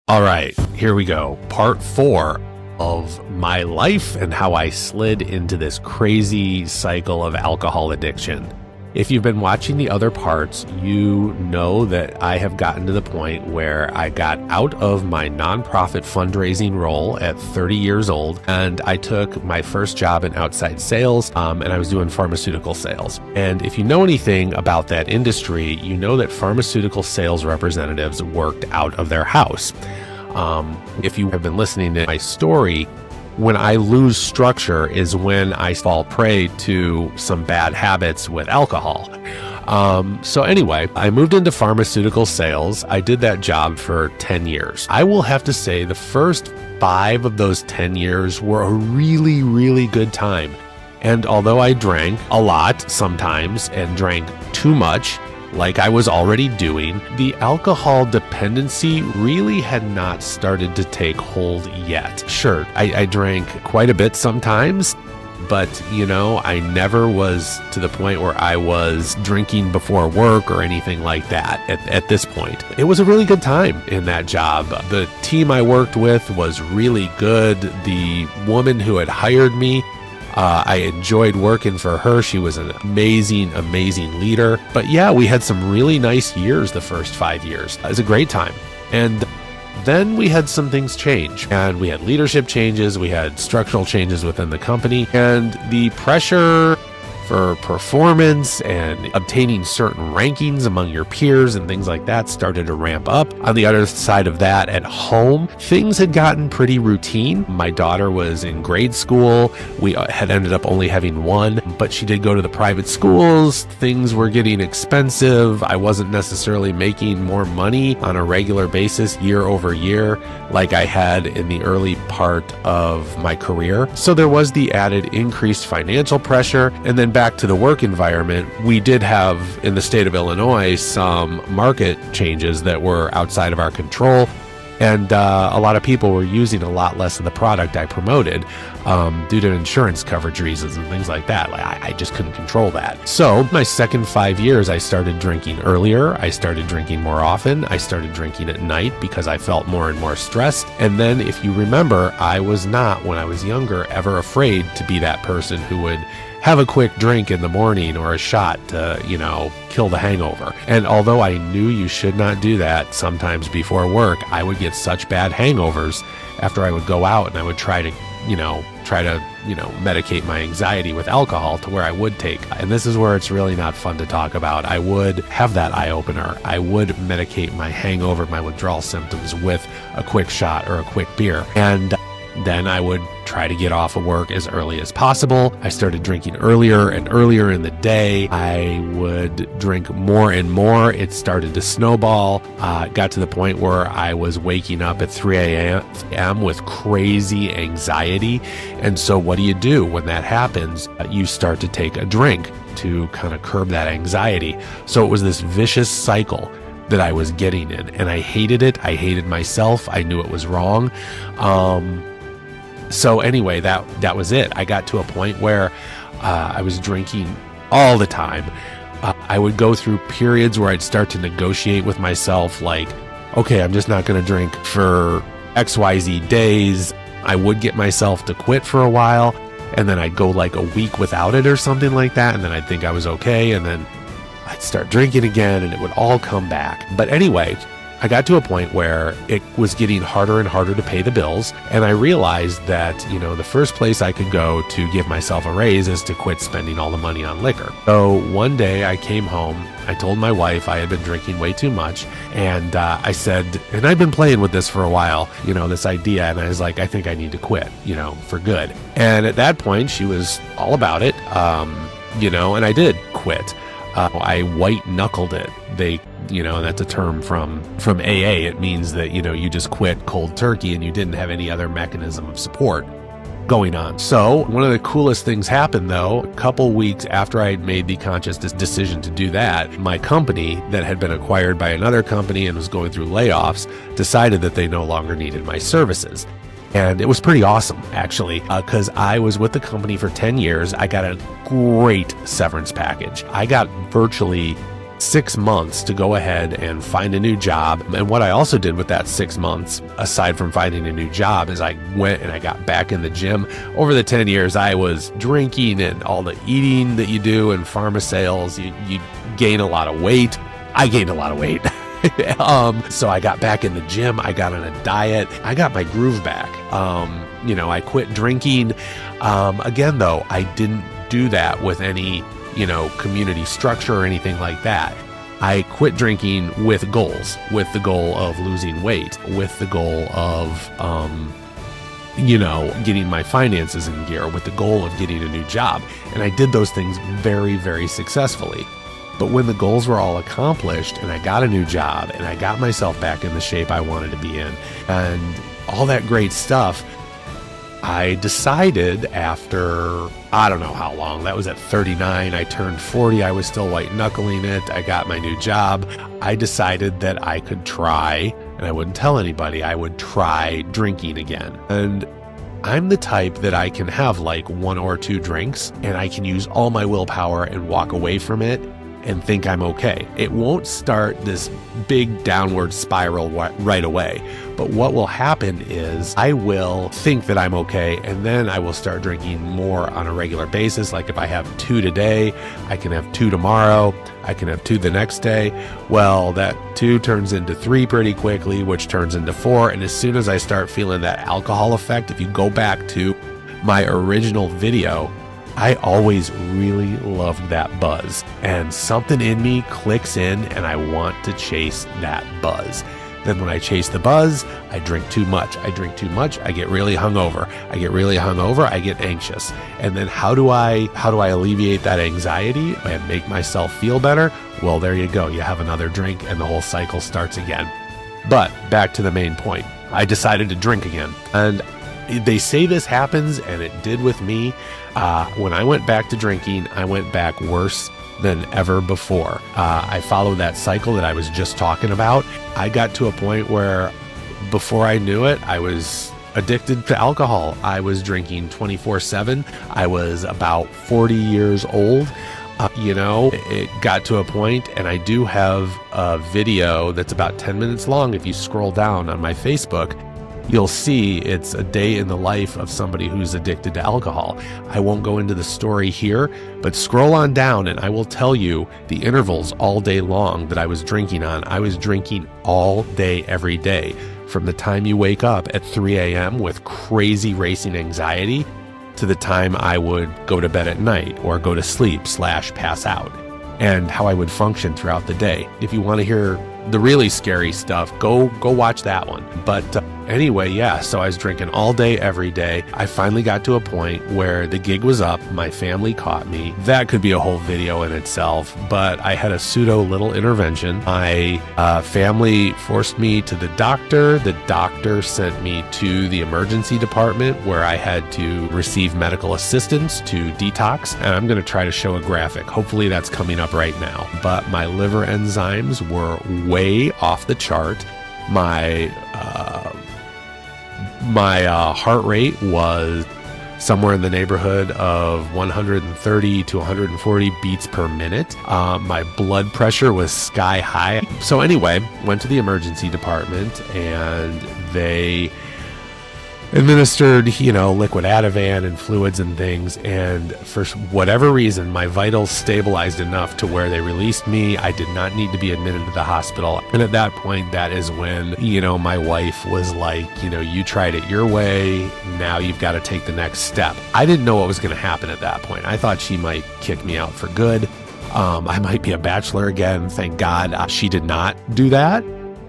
All right, here we go. Part 4 of my life and how I slid into this crazy cycle of alcohol addiction. If you've been watching the other parts, you know that I have gotten to the point where I got out of my nonprofit fundraising role at 30 years old, and I took my first job in outside sales, and I was doing pharmaceutical sales. And if you know anything about that industry, you know that pharmaceutical sales representatives worked out of their house. If you have been listening to my story, when I lose structure is when I fall prey to some bad habits with alcohol. So anyway, I moved into pharmaceutical sales. I did that job for 10 years. I will have to say the first 5 of those 10 years were a really, really good time. And although I drank a lot sometimes and drank too much, like I was already doing, the alcohol dependency really had not started to take hold yet. Sure, I drank quite a bit sometimes, but I never was to the point where I was drinking before work or anything like that at this point. It was a really good time in that job. The team I worked with was really good. The woman who had hired me, I enjoyed working for her. She was an amazing, amazing leader. But yeah, we had some really nice years the first 5 years. It was a great time. And then we had some things change, and we had leadership changes. We had structural changes within the company, and the pressure for performance and obtaining certain rankings among your peers and things like that started to ramp up. On the other side of that, at home, things had gotten pretty routine. My daughter was in grade school. We had ended up only having one, but she did go to the private schools. Things were getting expensive. I wasn't necessarily making more money on a regular basis year over year like I had in the early part of my career. So there was the added increased financial pressure. And then back to the work environment, we did have in the state of Illinois some market changes that were outside of our control. And a lot of people were using a lot less of the product I promoted due to insurance coverage reasons and things like that. I just couldn't control that. So my second 5 years, I started drinking earlier. I started drinking more often. I started drinking at night because I felt more and more stressed. And then if you remember, I was not, when I was younger, ever afraid to be that person who would have a quick drink in the morning or a shot to, kill the hangover. And although I knew you should not do that sometimes before work, I would get such bad hangovers after I would go out and I would try to medicate my anxiety with alcohol to where I would take. And this is where it's really not fun to talk about. I would have that eye opener. I would medicate my hangover, my withdrawal symptoms with a quick shot or a quick beer. And then I would try to get off of work as early as possible. I started drinking earlier and earlier in the day. I would drink more and more. It started to snowball. It got to the point where I was waking up at 3 a.m. with crazy anxiety. And so what do when that happens? You start to take a drink to kind of curb that anxiety. So it was this vicious cycle that I was getting in, and I hated it. I hated myself. I knew it was wrong. So anyway, that was it. I got to a point where I was drinking all the time. I would go through periods where I'd start to negotiate with myself, like, okay, I'm just not going to drink for XYZ days. I would get myself to quit for a while, and then I'd go like a week without it or something like that, and then I'd think I was okay, and then I'd start drinking again, and it would all come back. But anyway, I got to a point where it was getting harder and harder to pay the bills. And I realized that, the first place I could go to give myself a raise is to quit spending all the money on liquor. So one day I came home, I told my wife I had been drinking way too much. And I said, and I've been playing with this for a while, this idea. And I was like, I think I need to quit, for good. And at that point, she was all about it, and I did quit. I white knuckled it. That's a term from AA. It means that, you just quit cold turkey and you didn't have any other mechanism of support going on. So one of the coolest things happened, though. A couple weeks after I had made the conscious decision to do that, my company that had been acquired by another company and was going through layoffs decided that they no longer needed my services. And it was pretty awesome, actually, because I was with the company for 10 years. I got a great severance package. I got virtually 6 months to go ahead and find a new job. And what I also did with that 6 months, aside from finding a new job, is I went and I got back in the gym. Over the 10 years, I was drinking and all the eating that you do in pharma sales. You gain a lot of weight. I gained a lot of weight. So I got back in the gym. I got on a diet. I got my groove back. I quit drinking. Again, though, I didn't do that with any community structure or anything like that. I quit drinking with goals, with the goal of losing weight, with the goal of, getting my finances in gear, with the goal of getting a new job. And I did those things very, very successfully. But when the goals were all accomplished and I got a new job and I got myself back in the shape I wanted to be in and all that great stuff, I decided after, I don't know how long, that was at 39, I turned 40, I was still white knuckling it, I got my new job. I decided that I could try, and I wouldn't tell anybody, I would try drinking again. And I'm the type that I can have like 1 or 2 drinks and I can use all my willpower and walk away from it and think I'm okay. It won't start this big downward spiral right away. But what will happen is I will think that I'm okay, and then I will start drinking more on a regular basis. Like if I have 2 today, I can have 2 tomorrow, I can have 2 the next day. Well, that 2 turns into 3 pretty quickly, which turns into 4. And as soon as I start feeling that alcohol effect, if you go back to my original video, I always really loved that buzz, and something in me clicks in and I want to chase that buzz. Then when I chase the buzz, I drink too much. I get really hungover. I get anxious. And then how do I alleviate that anxiety and make myself feel better? Well, there you go. You have another drink and the whole cycle starts again. But back to the main point. I decided to drink again. And they say this happens, and it did with me. When I went back to drinking, I went back worse than ever before. I followed that cycle that I was just talking about. I got to a point where before I knew it, I was addicted to alcohol. I was drinking 24/7. I was about 40 years old. It got to a point, and I do have a video that's about 10 minutes long. If you scroll down on my Facebook, you'll see it's a day in the life of somebody who's addicted to alcohol. I won't go into the story here, but scroll on down and I will tell you the intervals all day long that I was drinking on. I was drinking all day, every day, from the time you wake up at 3 a.m. with crazy racing anxiety to the time I would go to bed at night or go to sleep / pass out, and how I would function throughout the day. If you want to hear the really scary stuff, go watch that one. But anyway, yeah, so I was drinking all day, every day. I finally got to a point where the gig was up. My family caught me. That could be a whole video in itself, but I had a pseudo little intervention. My family forced me to the doctor. The doctor sent me to the emergency department where I had to receive medical assistance to detox. And I'm going to try to show a graphic. Hopefully that's coming up right now. But my liver enzymes were way off the chart. My heart rate was somewhere in the neighborhood of 130 to 140 beats per minute. My blood pressure was sky high. So anyway, went to the emergency department and they administered, liquid Ativan and fluids and things. And for whatever reason, my vitals stabilized enough to where they released me. I did not need to be admitted to the hospital. And at that point, that is when, my wife was like, you tried it your way. Now you've got to take the next step. I didn't know what was going to happen at that point. I thought she might kick me out for good. I might be a bachelor again. Thank God she did not do that,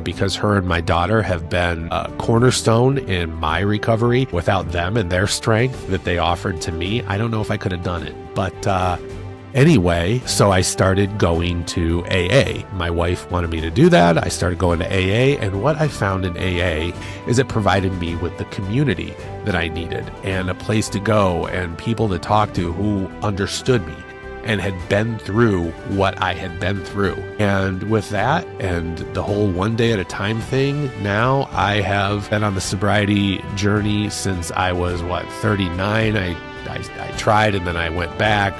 because her and my daughter have been a cornerstone in my recovery. Without them and their strength that they offered to me, I don't know if I could have done it. But anyway, so I started going to AA. My wife wanted me to do that. I started going to AA, and what I found in AA is it provided me with the community that I needed and a place to go and people to talk to who understood me and had been through what I had been through. And with that and the whole one day at a time thing, now I have been on the sobriety journey since I was 39. I tried and then I went back.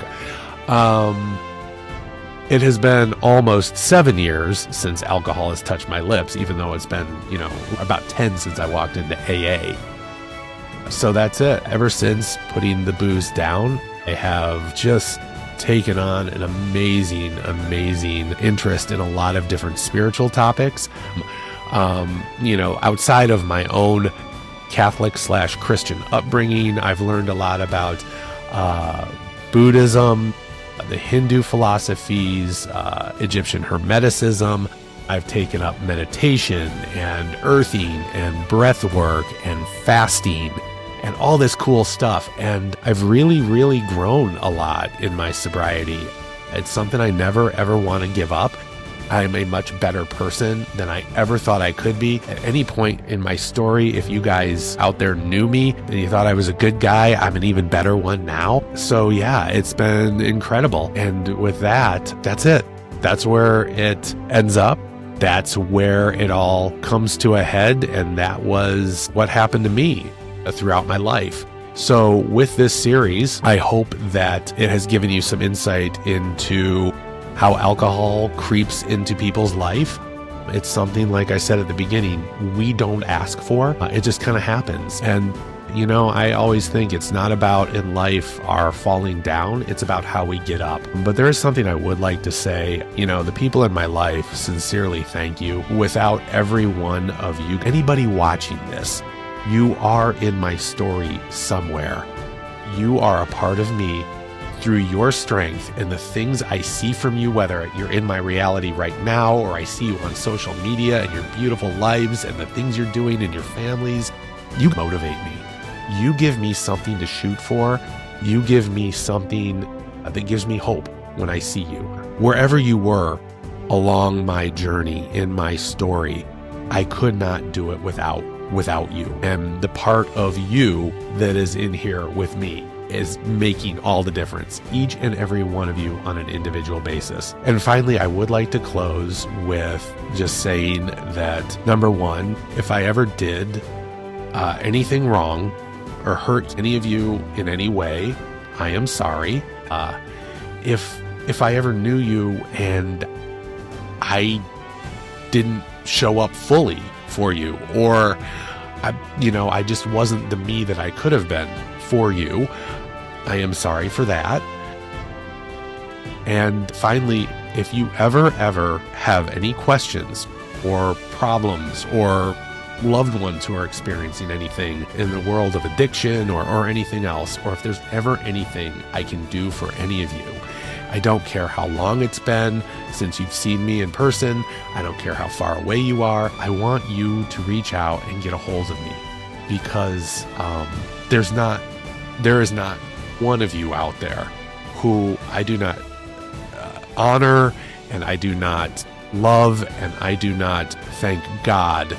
It has been almost 7 years since alcohol has touched my lips, even though it's been, about 10 since I walked into AA. So that's it. Ever since putting the booze down, I have just taken on an amazing interest in a lot of different spiritual topics. Outside of my own Catholic/Christian upbringing, I've learned a lot about Buddhism, the Hindu philosophies, Egyptian Hermeticism. I've taken up meditation and earthing and breath work and fasting and all this cool stuff. And I've really grown a lot in my sobriety. It's something I never, ever want to give up. I'm a much better person than I ever thought I could be. At any point in my story, if you guys out there knew me and you thought I was a good guy, I'm an even better one now. So yeah, it's been incredible. And with that, that's it. That's where it ends up. That's where it all comes to a head. And that was what happened to me throughout my life. So with this series, I hope that it has given you some insight into how alcohol creeps into people's life. It's something, like I said at the beginning, we don't ask for. It just kind of happens. And, I always think it's not about in life our falling down. It's about how we get up. But there is something I would like to say. The people in my life, sincerely thank you. Without every one of you, anybody watching this, you are in my story somewhere. You are a part of me. Through your strength and the things I see from you, whether you're in my reality right now or I see you on social media and your beautiful lives and the things you're doing in your families, you motivate me. You give me something to shoot for. You give me something that gives me hope when I see you. Wherever you were along my journey, in my story, I could not do it without you. And the part of you that is in here with me is making all the difference, each and every one of you on an individual basis. And finally, I would like to close with just saying that, number one, if I ever did anything wrong or hurt any of you in any way, I am sorry. If I ever knew you and I didn't show up fully for you, or I just wasn't the me that I could have been for you, I am sorry for that. And finally, if you ever have any questions or problems or loved ones who are experiencing anything in the world of addiction or anything else, or if there's ever anything I can do for any of you, I don't care how long it's been since you've seen me in person. I don't care how far away you are. I want you to reach out and get a hold of me, because there is not one of you out there who I do not honor, and I do not love, and I do not thank God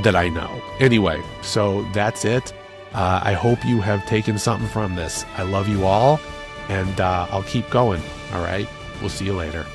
that I know. Anyway, so that's it. I hope you have taken something from this. I love you all, and I'll keep going. All right. We'll see you later.